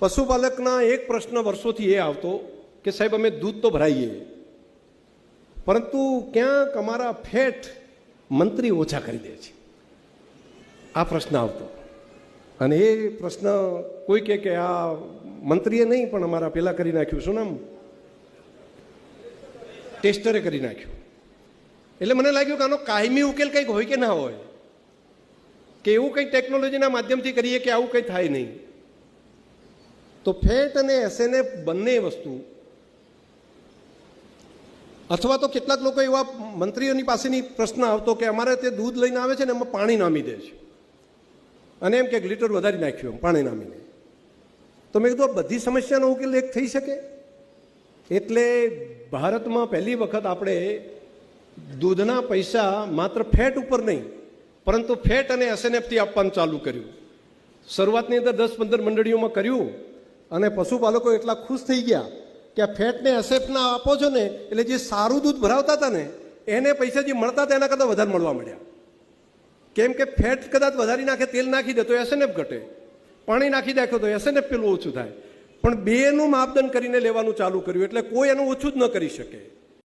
પશુપાલકના એક પ્રશ્ન વર્ષોથી એ આવતો કે સાહેબ અમે દૂધ તો ભરાઈએ, પરંતુ ક્યાંક અમારા ફેટ મંત્રી ઓછા કરી દે છે, આ પ્રશ્ન આવતો. અને એ પ્રશ્ન કોઈ કે આ મંત્રીએ નહીં પણ અમારા પેલા કરી નાખ્યું, શું નામ, ટેસ્ટરે કરી નાખ્યું. એટલે મને લાગ્યું કે આનો કાયમી ઉકેલ કંઈક હોય કે ના હોય, કે એવું કંઈક ટેકનોલોજીના માધ્યમથી કરીએ કે આવું કંઈ થાય નહીં. તો ફેટ અને એસએનએફ બંને વસ્તુ, અથવા તો કેટલાક લોકો એવા મંત્રીઓની પાસેની પ્રશ્ન આવતો કે અમારે તે દૂધ લઈને આવે છે ને એમાં પાણી નામી દે છે અને એમ કે લીટર વધારી નાખ્યું પાણી નામીને. તો મેં કીધું બધી સમસ્યાનો ઉકેલ એક થઈ શકે. એટલે ભારતમાં પહેલી વખત આપણે દૂધના પૈસા માત્ર ફેટ ઉપર નહીં પરંતુ ફેટ અને એસએનએફથી આપવાનું ચાલુ કર્યું. શરૂઆતની અંદર 10-15 મંડળીઓમાં કર્યું અને પશુપાલકો એટલા ખુશ થઈ ગયા કે આ ફેટને એસએફના આપો છો ને એટલે જે સારું દૂધ ભરાવતા હતા ને એને પૈસા જે મળતા હતા એના કરતાં વધારે મળવા મળ્યા. કેમ કે ફેટ કદાચ વધારી નાખે, તેલ નાખી દે તો એસએનએફ ઘટે, પાણી નાખી નાખે તો એસએનએફ પેલું ઓછું થાય. પણ બેનું માપદંડ કરીને લેવાનું ચાલુ કર્યું એટલે કોઈ એનું ઓછું જ ન કરી શકે.